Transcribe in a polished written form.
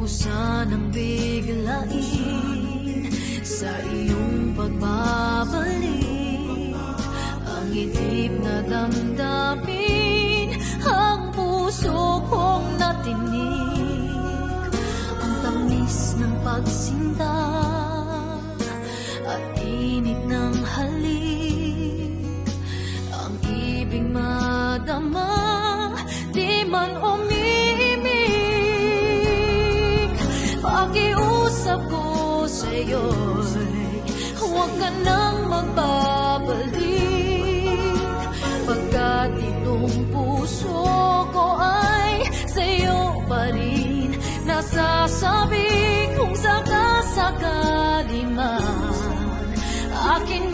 mo sanang biglain sa iyong pagbabalik ang itim na damdamin, ang puso kong natinig, ang tamis ng pagsinta at init ng halik, ang ibig madama, di man umiimik. Pakiusap ko sa'yo'y huwag ka nang magbabalik, pagkat itong puso ko ay sa'yo pa rin nasasabi. Kung sakasakali man akin